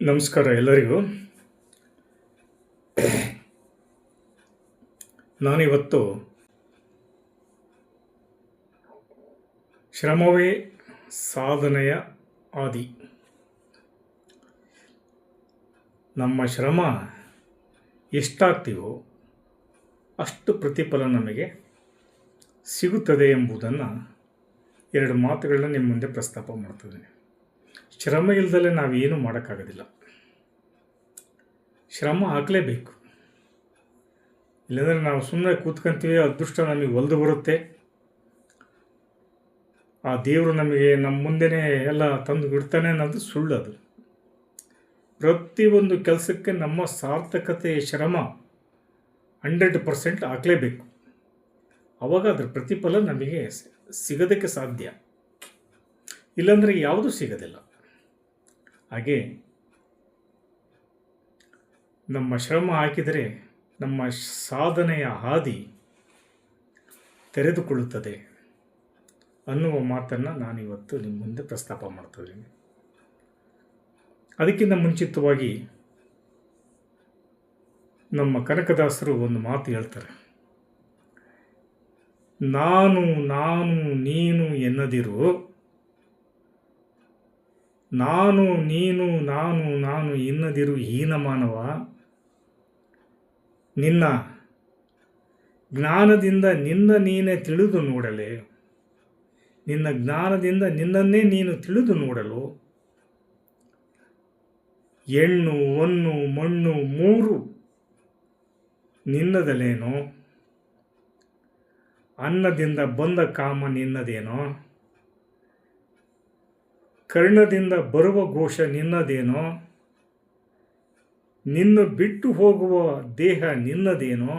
ನಮಸ್ಕಾರ ಎಲ್ಲರಿಗೂ. ನಾನಿವತ್ತು ಶ್ರಮವೇ ಸಾಧನೆಯ ಆದಿ. ನಮ್ಮ ಶ್ರಮ ಎಷ್ಟಾಗ್ತೀವೋ ಅಷ್ಟು ಪ್ರತಿಫಲ ನಮಗೆ ಸಿಗುತ್ತದೆ ಎಂಬುದನ್ನು ಎರಡು ಮಾತುಗಳನ್ನ ನಿಮ್ಮ ಮುಂದೆ ಪ್ರಸ್ತಾಪ ಮಾಡ್ತಿದ್ದೀನಿ. ಶ್ರಮ ಇಲ್ಲದಲ್ಲೇ ನಾವೇನು ಮಾಡೋಕ್ಕಾಗೋದಿಲ್ಲ. ಶ್ರಮ ಹಾಕಲೇಬೇಕು. ಇಲ್ಲಾಂದರೆ ನಾವು ಸುಮ್ಮನೆ ಕೂತ್ಕೊಂತೀವಿ, ಅದೃಷ್ಟ ನಮಗೆ ಒಲ್ದು ಬರುತ್ತೆ, ಆ ದೇವರು ನಮಗೆ ನಮ್ಮ ಮುಂದೆನೇ ಎಲ್ಲ ತಂದು ಬಿಡ್ತಾನೆ ಅನ್ನೋದು ಸುಳ್ಳು. ಅದು ಪ್ರತಿಯೊಂದು ಕೆಲಸಕ್ಕೆ ನಮ್ಮ ಸಾರ್ಥಕತೆಯ ಶ್ರಮ 100% ಹಾಕಲೇಬೇಕು. ಆವಾಗ ಅದರ ಪ್ರತಿಫಲ ನಮಗೆ ಸಿಗೋದಕ್ಕೆ ಸಾಧ್ಯ, ಇಲ್ಲಾಂದರೆ ಯಾವುದೂ ಸಿಗೋದಿಲ್ಲ. ಹಾಗೆ ನಮ್ಮ ಶ್ರಮ ಹಾಕಿದರೆ ನಮ್ಮ ಸಾಧನೆಯ ಹಾದಿ ತೆರೆದುಕೊಳ್ಳುತ್ತದೆ ಅನ್ನುವ ಮಾತನ್ನು ನಾನಿವತ್ತು ನಿಮ್ಮ ಮುಂದೆ ಪ್ರಸ್ತಾಪ ಮಾಡ್ತಾಯಿದ್ದೀನಿ. ಅದಕ್ಕಿಂತ ಮುಂಚಿತವಾಗಿ ನಮ್ಮ ಕನಕದಾಸರು ಒಂದು ಮಾತು ಹೇಳ್ತಾರೆ. ನಾನು ನಾನು ನೀನು ಎನ್ನದಿರು, ನಾನು ನೀನು ನಾನು ನಾನು ಎನ್ನದಿರು ಹೀನಮಾನವ, ನಿನ್ನ ಜ್ಞಾನದಿಂದ ನಿನ್ನ ನೀನೇ ತಿಳಿದು ನೋಡಲೆ, ನಿನ್ನ ಜ್ಞಾನದಿಂದ ನಿನ್ನನ್ನೇ ನೀನು ತಿಳಿದು ನೋಡಲು ಹೆಣ್ಣು ಹೊನ್ನು ಮಣ್ಣು ಮೂರು ನಿನ್ನದಲೇನೋ, ಅನ್ನದಿಂದ ಬಂದ ಕಾಮ ನಿನ್ನದೇನೋ, ಕರ್ಣದಿಂದ ಬರುವ ಘೋಷ ನಿನ್ನದೇನೋ, ನಿನ್ನ ಬಿಟ್ಟು ಹೋಗುವ ದೇಹ ನಿನ್ನದೇನೋ.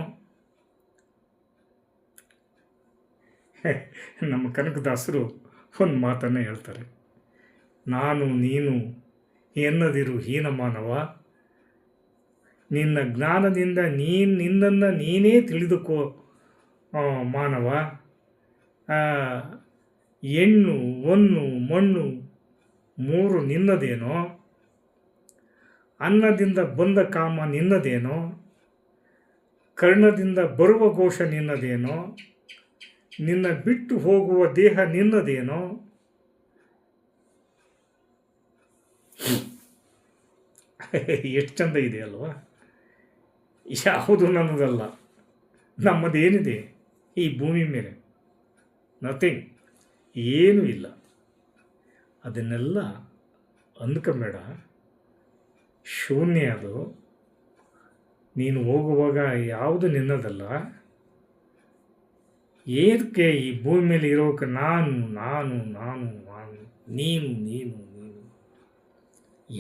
ನಮ್ಮ ಕನಕದಾಸರು ಒಂದು ಮಾತನ್ನು ಹೇಳ್ತಾರೆ. ನಾನು ನೀನು ಎನ್ನದಿರು ಹೀನಮಾನವ, ನಿನ್ನ ಜ್ಞಾನದಿಂದ ನಿನ್ನನ್ನು ನೀನೇ ತಿಳಿದುಕೋ ಮಾನವ, ಹೆಣ್ಣು ಹೊನ್ನು ಮಣ್ಣು ಮೂರು ನಿನ್ನದೇನೋ, ಅನ್ನದಿಂದ ಬಂದ ಕಾಮ ನಿನ್ನದೇನೋ, ಕರ್ಣದಿಂದ ಬರುವ ಘೋಷ ನಿನ್ನದೇನೋ, ನಿನ್ನ ಬಿಟ್ಟು ಹೋಗುವ ದೇಹ ನಿನ್ನದೇನೋ. ಎಷ್ಟು ಚಂದ ಇದೆ ಅಲ್ವಾ? ಯಾವುದು ನನ್ನದಲ್ಲ, ನಮ್ಮದೇನಿದೆ ಈ ಭೂಮಿ ಮೇಲೆ? ನಥಿಂಗ್, ಏನೂ ಇಲ್ಲ. ಅದನ್ನೆಲ್ಲ ಅಂದ್ಕೊಂಬೇಡ, ಶೂನ್ಯ ಅದು. ನೀನು ಹೋಗುವಾಗ ಯಾವುದು ನಿನ್ನದಲ್ಲ. ಏನಕ್ಕೆ ಈ ಭೂಮಿ ಮೇಲೆ ಇರೋಕೆ ನಾನು ನಾನು ನಾನು ನಾನು ನೀನು ನೀನು ನೀನು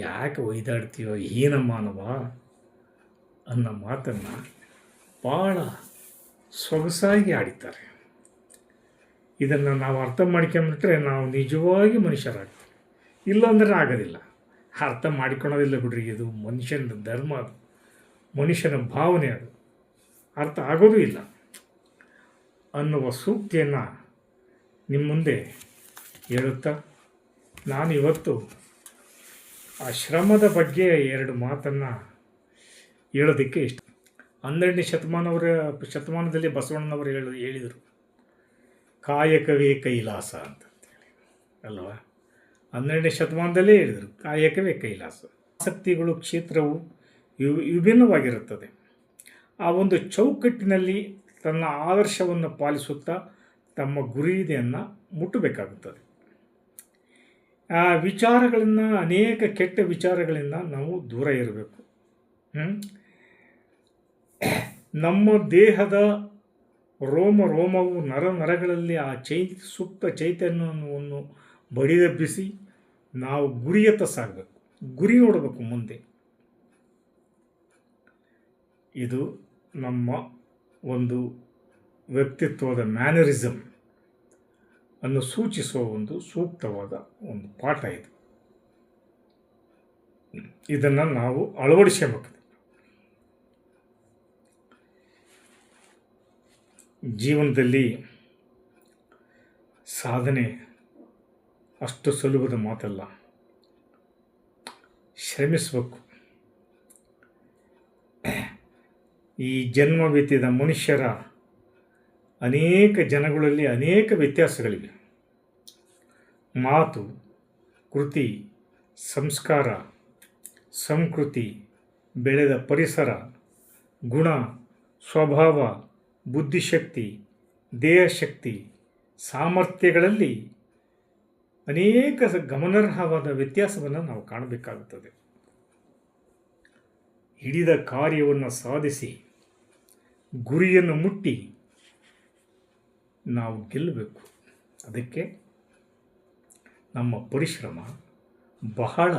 ಯಾಕೆ ಒಯ್ದಾಡ್ತೀಯೋ ಹೀನಮಾನವ ಅನ್ನೋ ಮಾತನ್ನು ಭಾಳ ಸೊಗಸಾಗಿ ಆಡಿದ್ದಾರೆ. ಇದನ್ನು ನಾವು ಅರ್ಥ ಮಾಡ್ಕೊಂಬಿಟ್ರೆ ನಾವು ನಿಜವಾಗಿ ಮನುಷ್ಯರಾಗ್ತೀವಿ, ಇಲ್ಲಾಂದ್ರೆ ಆಗೋದಿಲ್ಲ. ಅರ್ಥ ಮಾಡಿಕೊಳ್ಳೋದಿಲ್ಲ ಬಿಡ್ರಿ. ಇದು ಮನುಷ್ಯನ ಧರ್ಮ, ಅದು ಮನುಷ್ಯನ ಭಾವನೆ, ಅದು ಅರ್ಥ ಆಗೋದು ಇಲ್ಲ ಅನ್ನುವ ಸೂಕ್ತಿಯನ್ನು ನಿಮ್ಮ ಮುಂದೆ ಹೇಳುತ್ತಾ ನಾನು ಇವತ್ತು ಆ ಶ್ರಮದ ಬಗ್ಗೆ ಎರಡು ಮಾತನ್ನು ಹೇಳೋದಕ್ಕೆ ಇಷ್ಟ. 12ನೇ ಶತಮಾನದಲ್ಲಿ ಬಸವಣ್ಣನವರು ಹೇಳಿದರು, ಕಾಯಕವೇ ಕೈಲಾಸ ಅಂತಂತೇಳಿ ಅಲ್ವಾ? 12ನೇ ಶತಮಾನದಲ್ಲೇ ಹೇಳಿದರು, ಕಾಯಕವೇ ಕೈಲಾಸ. ಆಸಕ್ತಿಗಳು ಕ್ಷೇತ್ರವು ವಿಭಿನ್ನವಾಗಿರುತ್ತದೆ. ಆ ಒಂದು ಚೌಕಟ್ಟಿನಲ್ಲಿ ತನ್ನ ಆದರ್ಶವನ್ನು ಪಾಲಿಸುತ್ತಾ ತಮ್ಮ ಗುರಿಯನ್ನು ಮುಟ್ಟಬೇಕಾಗುತ್ತದೆ. ಆ ವಿಚಾರಗಳನ್ನು, ಅನೇಕ ಕೆಟ್ಟ ವಿಚಾರಗಳಿಂದ ನಾವು ದೂರ ಇರಬೇಕು. ನಮ್ಮ ದೇಹದ ರೋಮವು ನರಗಳಲ್ಲಿ ಆ ಸುಪ್ತ ಚೈತನ್ಯವನ್ನು ಬಡಿದೆಬ್ಬಿಸಿ ನಾವು ಗುರಿಯತ್ತ ಸಾಗಬೇಕು, ಗುರಿ ನೋಡಬೇಕು ಮುಂದೆ. ಇದು ನಮ್ಮ ಒಂದು ವ್ಯಕ್ತಿತ್ವದ ಮ್ಯಾನರಿಸಮ್ ಅನ್ನು ಸೂಚಿಸುವ ಒಂದು ಸೂಕ್ತವಾದ ಒಂದು ಪಾಠ ಇದು. ಇದನ್ನು ನಾವು ಅಳವಡಿಸಬೇಕು. ಜೀವನದಲ್ಲಿ ಸಾಧನೆ ಅಷ್ಟು ಸುಲಭದ ಮಾತಲ್ಲ. ಶ್ರಮಿಸಬೇಕು. ಈ ಜನ್ಮವೆತ್ತಿದ ಮನುಷ್ಯರ ಅನೇಕ ಜನಗಳಲ್ಲಿ ಅನೇಕ ವ್ಯತ್ಯಾಸಗಳಿವೆ. ಮಾತು, ಕೃತಿ, ಸಂಸ್ಕಾರ, ಸಂಸ್ಕೃತಿ, ಬೆಳೆದ ಪರಿಸರ, ಗುಣ, ಸ್ವಭಾವ, ಬುದ್ಧಿಶಕ್ತಿ, ದೇಹಶಕ್ತಿ, ಸಾಮರ್ಥ್ಯಗಳಲ್ಲಿ ಅನೇಕ ಗಮನಾರ್ಹವಾದ ವ್ಯತ್ಯಾಸವನ್ನು ನಾವು ಕಾಣಬೇಕಾಗುತ್ತದೆ. ಹಿಡಿದ ಕಾರ್ಯವನ್ನು ಸಾಧಿಸಿ ಗುರಿಯನ್ನು ಮುಟ್ಟಿ ನಾವು ಗೆಲ್ಲಬೇಕು. ಅದಕ್ಕೆ ನಮ್ಮ ಪರಿಶ್ರಮ ಬಹಳ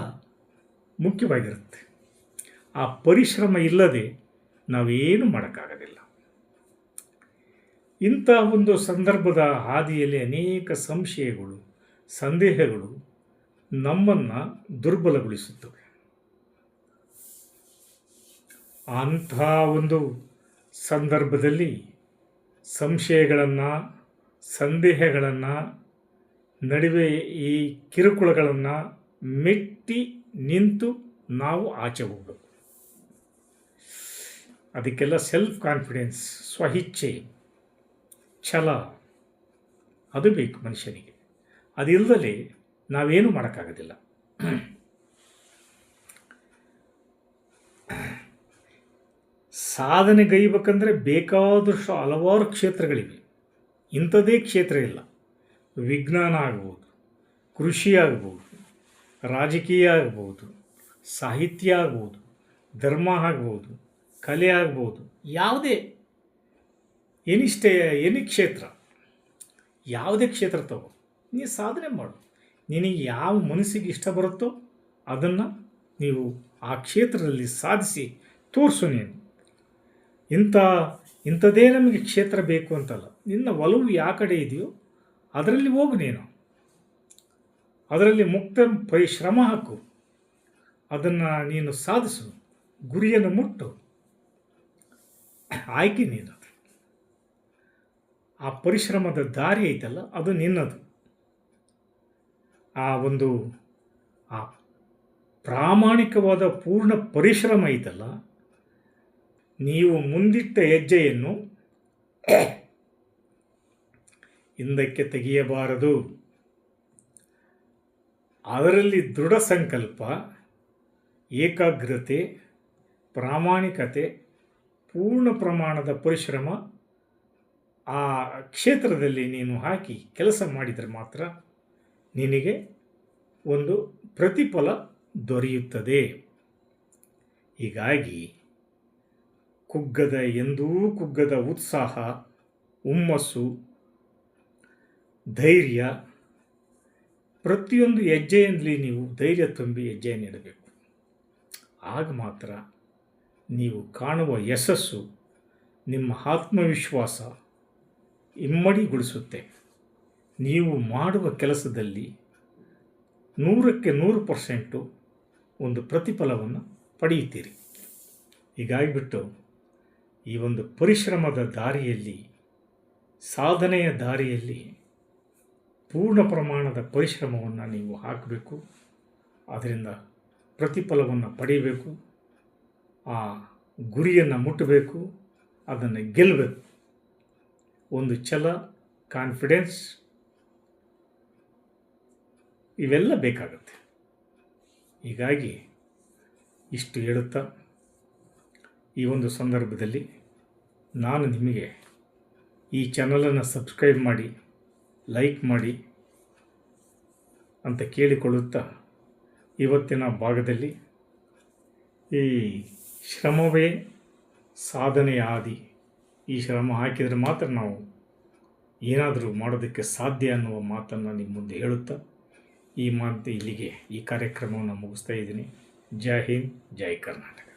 ಮುಖ್ಯವಾಗಿರುತ್ತೆ. ಆ ಪರಿಶ್ರಮ ಇಲ್ಲದೆ ನಾವೇನು ಮಾಡೋಕ್ಕಾಗೋದಿಲ್ಲ. ಇಂಥ ಒಂದು ಸಂದರ್ಭದ ಹಾದಿಯಲ್ಲಿ ಅನೇಕ ಸಂಶಯಗಳು, ಸಂದೇಹಗಳು ನಮ್ಮನ್ನು ದುರ್ಬಲಗೊಳಿಸುತ್ತವೆ. ಅಂಥ ಒಂದು ಸಂದರ್ಭದಲ್ಲಿ ಸಂಶಯಗಳನ್ನು, ಸಂದೇಹಗಳನ್ನು, ನಡುವೆ ಈ ಕಿರುಕುಳಗಳನ್ನು ಮೆಟ್ಟಿ ನಿಂತು ನಾವು ಆಚೆ ಹೋಗಬೇಕು. ಅದಕ್ಕೆಲ್ಲ ಸೆಲ್ಫ್ ಕಾನ್ಫಿಡೆನ್ಸ್, ಸ್ವಇಚ್ಛೆ, ಛಲ ಅದು ಬೇಕು ಮನುಷ್ಯನಿಗೆ. ಅದಿಲ್ಲದೆ ನಾವೇನು ಮಾಡೋಕ್ಕಾಗೋದಿಲ್ಲ. ಸಾಧನೆಗೈಬೇಕಂದ್ರೆ ಬೇಕಾದಷ್ಟು ಹಲವಾರು ಕ್ಷೇತ್ರಗಳಿವೆ. ಇಂಥದ್ದೇ ಕ್ಷೇತ್ರ ಇಲ್ಲ. ವಿಜ್ಞಾನ ಆಗ್ಬೋದು, ಕೃಷಿ ಆಗ್ಬೋದು, ರಾಜಕೀಯ ಆಗ್ಬೋದು, ಸಾಹಿತ್ಯ ಆಗ್ಬೋದು, ಧರ್ಮ ಆಗ್ಬೋದು, ಕಲೆ ಆಗ್ಬೋದು, ಯಾವುದೇ ಎನಿ ಕ್ಷೇತ್ರ, ಯಾವುದೇ ಕ್ಷೇತ್ರ ತಗೋ, ನೀ ಸಾಧನೆ ಮಾಡು. ನಿನಗೆ ಯಾವ ಮನಸ್ಸಿಗೆ ಇಷ್ಟ ಬರುತ್ತೋ ಅದನ್ನು ನೀವು ಆ ಕ್ಷೇತ್ರದಲ್ಲಿ ಸಾಧಿಸಿ ತೋರಿಸು. ನೀನು ಇಂಥದ್ದೇ ನಮಗೆ ಕ್ಷೇತ್ರ ಬೇಕು ಅಂತಲ್ಲ. ನಿನ್ನ ಒಲವು ಯಾವ ಕಡೆ ಇದೆಯೋ ಅದರಲ್ಲಿ ಹೋಗು. ನೀನು ಅದರಲ್ಲಿ ಮುಕ್ತ ಪರಿಶ್ರಮ ಹಾಕು. ಅದನ್ನು ನೀನು ಸಾಧಿಸು, ಗುರಿಯನ್ನು ಮುಟ್ಟು. ಆಯ್ಕೆ ನೀನು. ಆ ಪರಿಶ್ರಮದ ದಾರಿ ಐತಲ್ಲ ಅದು ನಿನ್ನದು. ಆ ಪ್ರಾಮಾಣಿಕವಾದ ಪೂರ್ಣ ಪರಿಶ್ರಮ ಐತಲ್ಲ, ನೀವು ಮುಂದಿಟ್ಟ ಹೆಜ್ಜೆಯನ್ನು ಹಿಂದಕ್ಕೆ ತೆಗೆಯಬಾರದು. ಅದರಲ್ಲಿ ದೃಢ ಸಂಕಲ್ಪ, ಏಕಾಗ್ರತೆ, ಪ್ರಾಮಾಣಿಕತೆ, ಪೂರ್ಣ ಪ್ರಮಾಣದ ಪರಿಶ್ರಮ ಆ ಕ್ಷೇತ್ರದಲ್ಲಿ ನೀನು ಹಾಕಿ ಕೆಲಸ ಮಾಡಿದರೆ ಮಾತ್ರ ನಿನಗೆ ಒಂದು ಪ್ರತಿಫಲ ದೊರೆಯುತ್ತದೆ. ಹೀಗಾಗಿ ಎಂದೂ ಕುಗ್ಗದ ಉತ್ಸಾಹ, ಹುಮ್ಮಸ್ಸು, ಧೈರ್ಯ, ಪ್ರತಿಯೊಂದು ಹೆಜ್ಜೆಯಲ್ಲಿ ನೀವು ಧೈರ್ಯ ತುಂಬಿ ಹೆಜ್ಜೆಯನ್ನು ಇಡಬೇಕು. ಆಗ ಮಾತ್ರ ನೀವು ಕಾಣುವ ಯಶಸ್ಸು ನಿಮ್ಮ ಆತ್ಮವಿಶ್ವಾಸ ಇಮ್ಮಡಿಗೊಳಿಸುತ್ತೆ. ನೀವು ಮಾಡುವ ಕೆಲಸದಲ್ಲಿ 100ಕ್ಕೆ 100% ಒಂದು ಪ್ರತಿಫಲವನ್ನು ಪಡೆಯುತ್ತೀರಿ. ಹೀಗಾಗಿಬಿಟ್ಟು ಈ ಒಂದು ಪರಿಶ್ರಮದ ದಾರಿಯಲ್ಲಿ, ಸಾಧನೆಯ ದಾರಿಯಲ್ಲಿ ಪೂರ್ಣ ಪ್ರಮಾಣದ ಪರಿಶ್ರಮವನ್ನು ನೀವು ಹಾಕಬೇಕು. ಅದರಿಂದ ಪ್ರತಿಫಲವನ್ನು ಪಡೆಯಬೇಕು. ಆ ಗುರಿಯನ್ನು ಮುಟ್ಟಬೇಕು, ಅದನ್ನು ಗೆಲ್ಲಬೇಕು. ಒಂದು ಛಲ, ಕಾನ್ಫಿಡೆನ್ಸ್ ಇವೆಲ್ಲ ಬೇಕಾಗುತ್ತೆ. ಹೀಗಾಗಿ ಇಷ್ಟು ಹೇಳುತ್ತಾ ಈ ಒಂದು ಸಂದರ್ಭದಲ್ಲಿ ನಾನು ನಿಮಗೆ ಈ ಚಾನಲನ್ನು ಸಬ್ಸ್ಕ್ರೈಬ್ ಮಾಡಿ, ಲೈಕ್ ಮಾಡಿ ಅಂತ ಕೇಳಿಕೊಳ್ಳುತ್ತಾ, ಇವತ್ತಿನ ಭಾಗದಲ್ಲಿ ಈ ಶ್ರಮವೇ ಸಾಧನೆಯ ಹಾದಿ, ಈ ಶ್ರಮ ಹಾಕಿದರೆ ಮಾತ್ರ ನಾವು ಏನಾದರೂ ಮಾಡೋದಕ್ಕೆ ಸಾಧ್ಯ ಅನ್ನುವ ಮಾತನ್ನು ನಿಮ್ಮ ಮುಂದೆ ಹೇಳುತ್ತಾ ಈ ಮಾತು ಇಲ್ಲಿಗೆ ಈ ಕಾರ್ಯಕ್ರಮವನ್ನು ಮುಗಿಸ್ತಾ ಇದ್ದೀನಿ. ಜೈ ಹಿಂದ್, ಜೈ ಕರ್ನಾಟಕ.